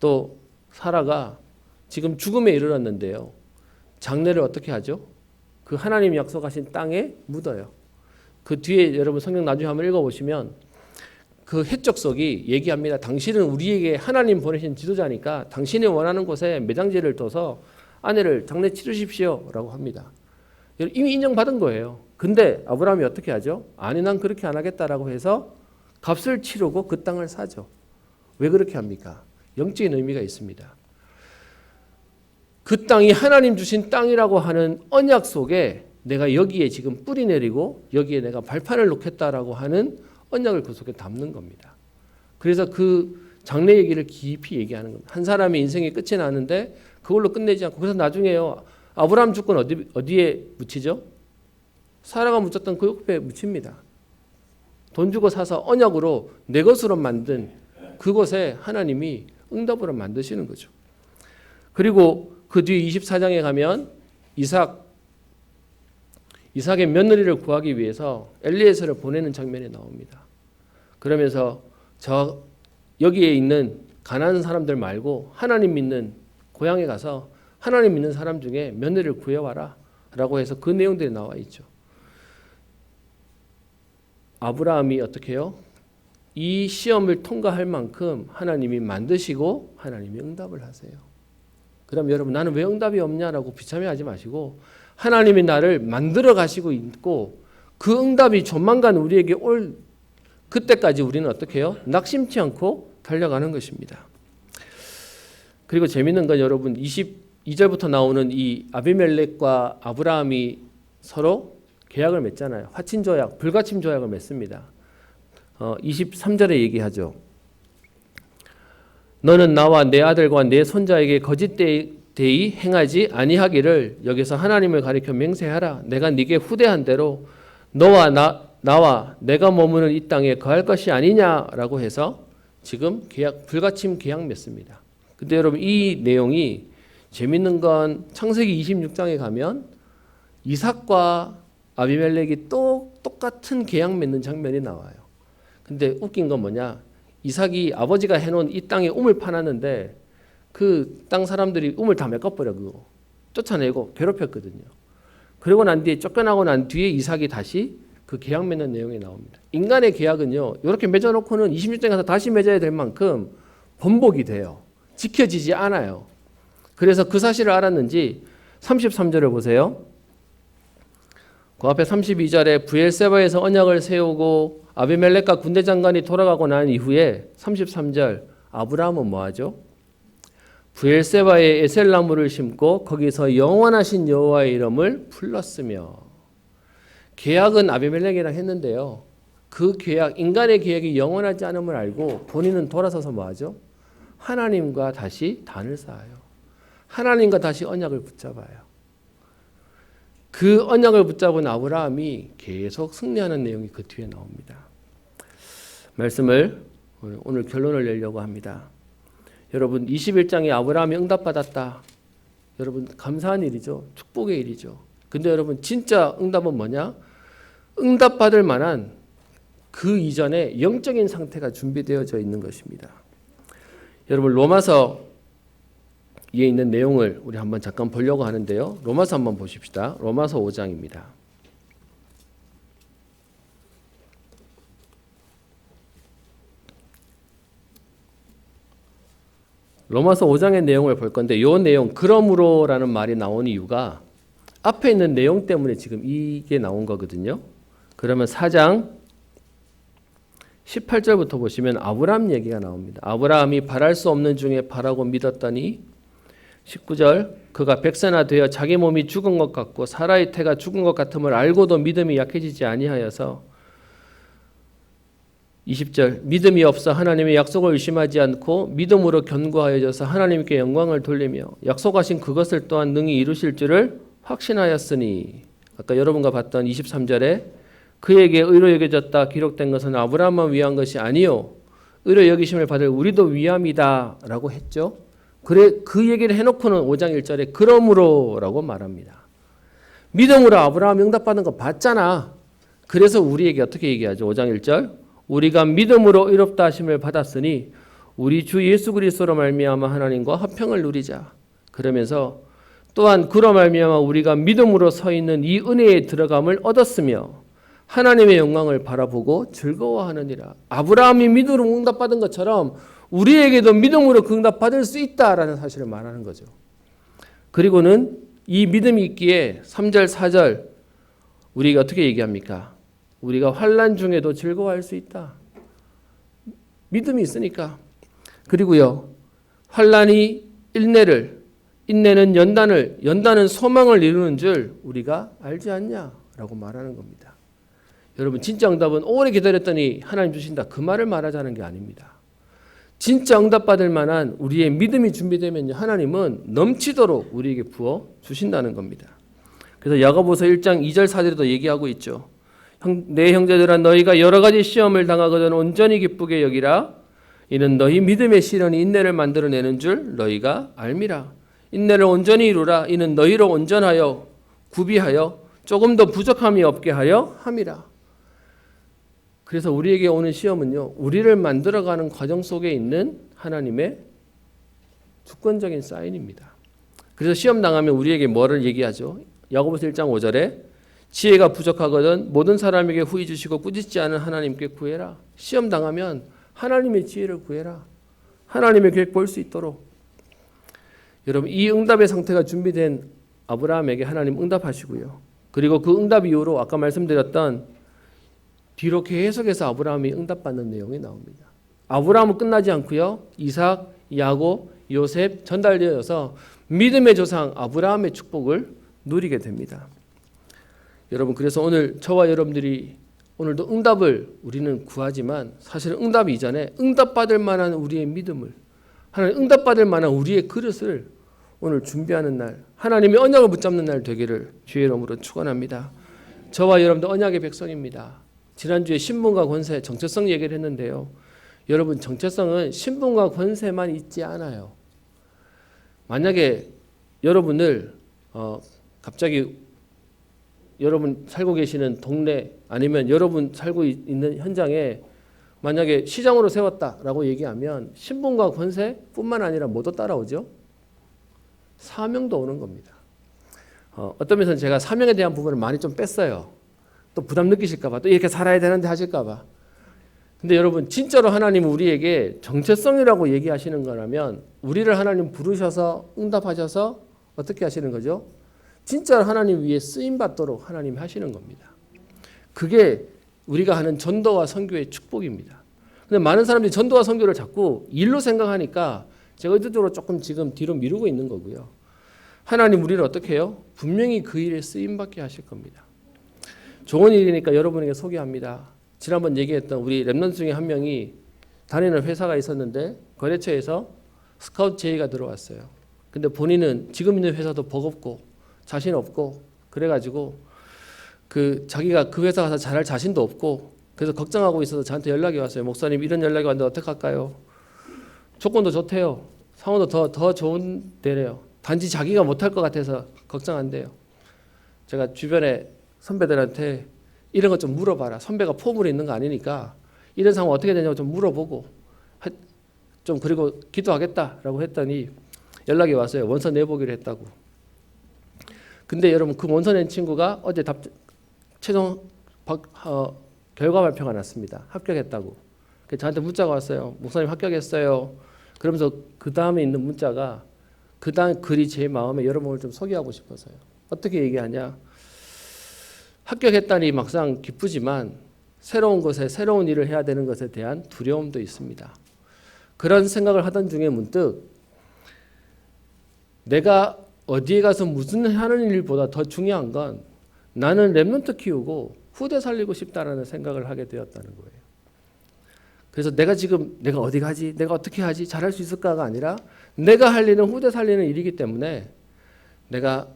또 사라가 지금 죽음에 이르렀는데요. 장례를 어떻게 하죠? 그 하나님이 약속하신 땅에 묻어요. 그 뒤에 여러분 성경 나중에 한번 읽어보시면 그 해적석이 얘기합니다. 당신은 우리에게 하나님 보내신 지도자니까 당신이 원하는 곳에 매장지를 둬서 아내를 장례 치르십시오 라고 합니다. 이미 인정받은 거예요. 근데 아브라함이 어떻게 하죠? 아니 난 그렇게 안 하겠다라고 해서 값을 치르고 그 땅을 사죠. 왜 그렇게 합니까? 영적인 의미가 있습니다. 그 땅이 하나님 주신 땅이라고 하는 언약 속에 내가 여기에 지금 뿌리 내리고 여기에 내가 발판을 놓겠다라고 하는 언약을 그 속에 담는 겁니다. 그래서 그 장래 얘기를 깊이 얘기하는 겁니다. 한 사람의 인생이 끝이 나는데 그걸로 끝내지 않고, 그래서 나중에요. 아브라함 주권 어디에 묻히죠? 사라가 묻혔던 그 옆에 묻힙니다. 돈 주고 사서 언약으로 내 것으로 만든 그곳에 하나님이 응답으로 만드시는 거죠. 그리고 그 뒤 24장에 가면 이삭의 며느리를 구하기 위해서 엘리에셀을 보내는 장면이 나옵니다. 그러면서 여기에 있는 가난한 사람들 말고 하나님 믿는 고향에 가서 하나님 믿는 사람 중에 며느리를 구해와라 라고 해서 그 내용들이 나와 있죠. 아브라함이 어떻게 해요? 이 시험을 통과할 만큼 하나님이 만드시고 하나님이 응답을 하세요. 그럼 여러분 나는 왜 응답이 없냐라고 비참해하지 마시고 하나님이 나를 만들어 가시고 있고 그 응답이 조만간 우리에게 올 그때까지 우리는 어떻게 해요? 낙심치 않고 달려가는 것입니다. 그리고 재밌는 건 여러분 22절부터 나오는 이 아비멜렉과 아브라함이 서로 계약을 맺잖아요. 화친조약, 불가침 조약을 맺습니다. 23절에 얘기하죠. 너는 나와 내 아들과 내 손자에게 거짓되이 행하지 아니하기를 여기서 하나님을 가리켜 맹세하라. 내가 네게 후대한 대로 너와 나와 내가 머무는 이 땅에 거할 것이 아니냐라고 해서 지금 불가침 계약 맺습니다. 근데 여러분 이 내용이 재밌는 건 창세기 26장에 가면 이삭과 아비멜렉이 똑같은 계약 맺는 장면이 나와요. 근데 웃긴 건 뭐냐? 이삭이 아버지가 해놓은 이 땅에 우물 파놨는데 그 땅 사람들이 우물 다 메꿔버려 그거 쫓아내고 괴롭혔거든요. 그러고 난 뒤에 쫓겨나고 난 뒤에 이삭이 다시 그 계약 맺는 내용이 나옵니다. 인간의 계약은요 이렇게 맺어놓고는 26장에 가서 다시 맺어야 될 만큼 번복이 돼요. 지켜지지 않아요. 그래서 그 사실을 알았는지 33절을 보세요. 그 앞에 32절에 브엘세바에서 언약을 세우고 아비멜렉과 군대 장관이 돌아가고 난 이후에 33절 아브라함은 뭐하죠? 브엘세바에 에셀나무를 심고 거기서 영원하신 여호와의 이름을 불렀으며 계약은 아비멜렉이랑 했는데요. 그 계약, 인간의 계약이 영원하지 않음을 알고 본인은 돌아서서 뭐하죠? 하나님과 다시 단을 쌓아요. 하나님과 다시 언약을 붙잡아요. 그 언약을 붙잡은 아브라함이 계속 승리하는 내용이 그 뒤에 나옵니다. 말씀을 오늘 결론을 내려고 합니다. 여러분 21장에 아브라함이 응답받았다. 여러분 감사한 일이죠. 축복의 일이죠. 근데 여러분 진짜 응답은 뭐냐? 응답받을 만한 그 이전에 영적인 상태가 준비되어져 있는 것입니다. 여러분 로마서 위에 있는 내용을 우리 한번 잠깐 보려고 하는데요. 로마서 한번 보십시다. 로마서 5장입니다. 로마서 5장의 내용을 볼 건데 이 내용 그러므로라는 말이 나온 이유가 앞에 있는 내용 때문에 지금 이게 나온 거거든요. 그러면 4장 18절부터 보시면 아브라함 얘기가 나옵니다. 아브라함이 바랄 수 없는 중에 바라고 믿었더니 19절 그가 백세나 되어 자기 몸이 죽은 것 같고 사라의 태가 죽은 것 같음을 알고도 믿음이 약해지지 아니하여서 20절 믿음이 없어 하나님의 약속을 의심하지 않고 믿음으로 견고하여져서 하나님께 영광을 돌리며 약속하신 그것을 또한 능히 이루실 줄을 확신하였으니 아까 여러분과 봤던 23절에 그에게 의로 여겨졌다 기록된 것은 아브라함만 위한 것이 아니요 의로 여기심을 받을 우리도 위함이다 라고 했죠. 그래 그 얘기를 해놓고는 5장 1절에 그러므로라고 말합니다. 믿음으로 아브라함 응답받는 거 봤잖아. 그래서 우리에게 어떻게 얘기하죠? 5장 1절 우리가 믿음으로 의롭다 하심을 받았으니 우리 주 예수 그리스도로 말미암아 하나님과 화평을 누리자. 그러면서 또한 그로 말미암아 우리가 믿음으로 서 있는 이 은혜에 들어감을 얻었으며 하나님의 영광을 바라보고 즐거워하느니라. 아브라함이 믿음으로 응답받은 것처럼 우리에게도 믿음으로 그 응답받을 수 있다라는 사실을 말하는 거죠. 그리고는 이 믿음이 있기에 3절 4절 우리가 어떻게 얘기합니까? 우리가 환난 중에도 즐거워할 수 있다. 믿음이 있으니까. 그리고요. 환난이 인내는 연단은 소망을 이루는 줄 우리가 알지 않냐라고 말하는 겁니다. 여러분 진짜 응답은 오래 기다렸더니 하나님 주신다. 그 말을 말하자는 게 아닙니다. 진짜 응답받을 만한 우리의 믿음이 준비되면 하나님은 넘치도록 우리에게 부어 주신다는 겁니다. 그래서 야고보서 1장 2절 4절에도 얘기하고 있죠. 내 형제들아 너희가 여러 가지 시험을 당하거든 온전히 기쁘게 여기라. 이는 너희 믿음의 시련이 인내를 만들어내는 줄 너희가 알미라. 인내를 온전히 이루라. 이는 너희로 온전하여 구비하여 조금 더 부족함이 없게 하여 함이라. 그래서 우리에게 오는 시험은요. 우리를 만들어가는 과정 속에 있는 하나님의 주권적인 사인입니다. 그래서 시험 당하면 우리에게 뭐를 얘기하죠? 야고보서 1장 5절에 지혜가 부족하거든 모든 사람에게 후히 주시고 꾸짖지 않은 하나님께 구해라. 시험 당하면 하나님의 지혜를 구해라. 하나님의 계획 볼 수 있도록. 여러분 이 응답의 상태가 준비된 아브라함에게 하나님 응답하시고요. 그리고 그 응답 이후로 아까 말씀드렸던 뒤로 계속해서 아브라함이 응답받는 내용이 나옵니다. 아브라함은 끝나지 않고요. 이삭, 야곱, 요셉 전달되어서 믿음의 조상 아브라함의 축복을 누리게 됩니다. 여러분, 그래서 오늘 저와 여러분들이 오늘도 응답을 우리는 구하지만 사실은 응답 이전에 응답받을 만한 우리의 믿음을, 하나님 응답받을 만한 우리의 그릇을 오늘 준비하는 날, 하나님의 언약을 붙잡는 날 되기를 주의 이름으로 축원합니다. 저와 여러분도 언약의 백성입니다. 지난주에 신분과 권세, 정체성 얘기를 했는데요. 여러분, 정체성은 신분과 권세만 있지 않아요. 만약에 여러분을 갑자기 여러분 살고 계시는 동네 아니면 여러분 살고 있는 현장에 만약에 시장으로 세웠다라고 얘기하면 신분과 권세뿐만 아니라 뭐도 따라오죠? 사명도 오는 겁니다. 어떤 면에서는 제가 사명에 대한 부분을 많이 좀 뺐어요. 또 부담 느끼실까 봐, 또 이렇게 살아야 되는데 하실까 봐. 근데 여러분, 진짜로 하나님은 우리에게 정체성이라고 얘기하시는 거라면 우리를 하나님 부르셔서 응답하셔서 어떻게 하시는 거죠? 진짜 하나님 위에 쓰임 받도록 하나님이 하시는 겁니다. 그게 우리가 하는 전도와 선교의 축복입니다. 근데 많은 사람들이 전도와 선교를 자꾸 일로 생각하니까 제가 의도적으로 조금 지금 뒤로 미루고 있는 거고요. 하나님 우리를 어떻게 해요? 분명히 그 일에 쓰임 받게 하실 겁니다. 좋은 일이니까 여러분에게 소개합니다. 지난번 얘기했던 우리 랩런트 중에 한 명이 다니는 회사가 있었는데 거래처에서 스카우트 제의가 들어왔어요. 근데 본인은 지금 있는 회사도 버겁고 자신 없고 그래가지고 자기가 그 회사 가서 잘할 자신도 없고 그래서 걱정하고 있어서 저한테 연락이 왔어요. 목사님, 이런 연락이 왔는데 어떡할까요? 조건도 좋대요. 상황도 더 좋은 데래요. 단지 자기가 못할 것 같아서 걱정한대요. 제가 주변에 선배들한테 이런 것 좀 물어봐라. 선배가 포부로 있는 거 아니니까 이런 상황 어떻게 되냐고 좀 물어보고 좀 그리고 기도하겠다라고 했더니 연락이 왔어요. 원서 내보기로 했다고. 근데 여러분, 그 원서 낸 친구가 어제 최종 결과 발표가 났습니다. 합격했다고. 저한테 문자가 왔어요. 목사님 합격했어요. 그러면서 그 다음에 있는 문자가 그 다음 글이 제 마음에 여러분을 좀 소개하고 싶어서요. 어떻게 얘기하냐? 합격했다니 막상 기쁘지만 새로운 것에 새로운 일을 해야 되는 것에 대한 두려움도 있습니다. 그런 생각을 하던 중에 문득 내가 어디에 가서 무슨 하는 일보다 더 중요한 건 나는 랩런트 키우고 후대 살리고 싶다라는 생각을 하게 되었다는 거예요. 그래서 내가 어디 가지? 내가 어떻게 하지? 잘할 수 있을까가 아니라 내가 할 일은 후대 살리는 일이기 때문에 내가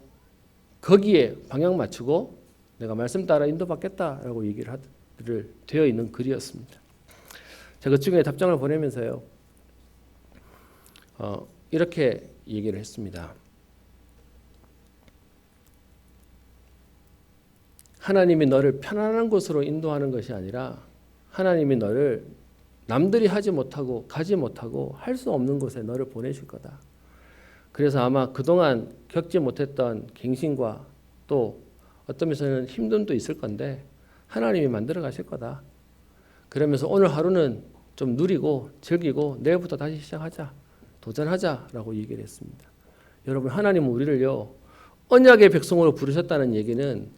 거기에 방향 맞추고 내가 말씀 따라 인도받겠다라고 얘기를 되어 있는 글이었습니다. 제가 그 중에 답장을 보내면서요. 이렇게 얘기를 했습니다. 하나님이 너를 편안한 곳으로 인도하는 것이 아니라 하나님이 너를 남들이 하지 못하고 가지 못하고 할 수 없는 곳에 너를 보내실 거다. 그래서 아마 그동안 겪지 못했던 갱신과 또 어떤 면에서는 힘듦도 있을 건데 하나님이 만들어 가실 거다. 그러면서 오늘 하루는 좀 누리고 즐기고 내일부터 다시 시작하자. 도전하자라고 얘기를 했습니다. 여러분, 하나님은 우리를요 언약의 백성으로 부르셨다는 얘기는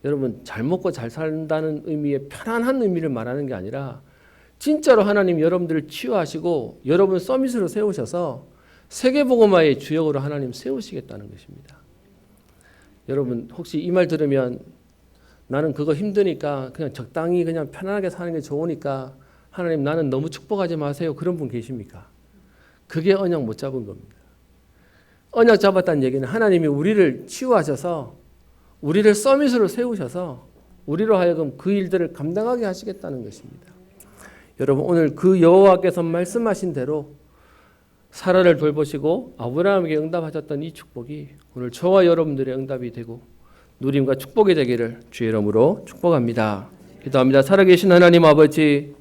여러분 잘 먹고 잘 산다는 의미의 편안한 의미를 말하는 게 아니라 진짜로 하나님 여러분들을 치유하시고 여러분 서밋으로 세우셔서 세계복음화의 주역으로 하나님 세우시겠다는 것입니다. 여러분 혹시 이 말 들으면 나는 그거 힘드니까 그냥 적당히 그냥 편안하게 사는 게 좋으니까 하나님 나는 너무 축복하지 마세요. 그런 분 계십니까? 그게 언약 못 잡은 겁니다. 언약 잡았다는 얘기는 하나님이 우리를 치유하셔서 우리를 서밋으로 세우셔서 우리로 하여금 그 일들을 감당하게 하시겠다는 것입니다. 여러분 오늘 그 여호와께서 말씀하신 대로 사라를 돌보시고 아브라함에게 응답하셨던 이 축복이 오늘 저와 여러분들의 응답이 되고 누림과 축복이 되기를 주의 이름으로 축복합니다. 기도합니다. 살아계신 하나님 아버지,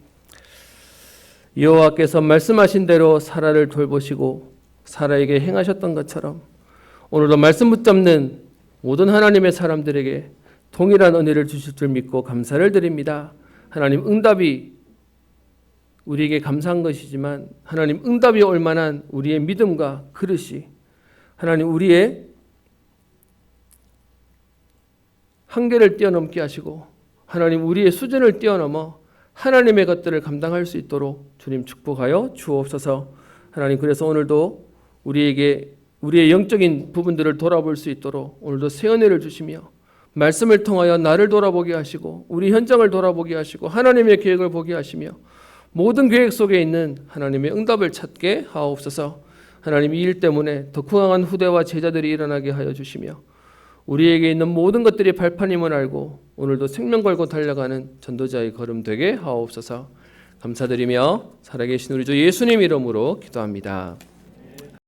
여호와께서 말씀하신 대로 사라를 돌보시고 사라에게 행하셨던 것처럼 오늘도 말씀 붙잡는 모든 하나님의 사람들에게 동일한 은혜를 주실 줄 믿고 감사를 드립니다. 하나님 응답이 우리에게 감사한 것이지만 하나님 응답이 올 만한 우리의 믿음과 그릇이 하나님 우리의 한계를 뛰어넘게 하시고 하나님 우리의 수준을 뛰어넘어 하나님의 것들을 감당할 수 있도록 주님 축복하여 주옵소서. 하나님, 그래서 오늘도 우리에게 우리의 영적인 부분들을 돌아볼 수 있도록 오늘도 새 은혜를 주시며 말씀을 통하여 나를 돌아보게 하시고 우리 현장을 돌아보게 하시고 하나님의 계획을 보게 하시며 모든 계획 속에 있는 하나님의 응답을 찾게 하옵소서. 하나님, 이 일 때문에 더 강한 후대와 제자들이 일어나게 하여 주시며 우리에게 있는 모든 것들이 발판임을 알고 오늘도 생명 걸고 달려가는 전도자의 걸음 되게 하옵소서. 감사드리며 살아계신 우리 주 예수님 이름으로 기도합니다.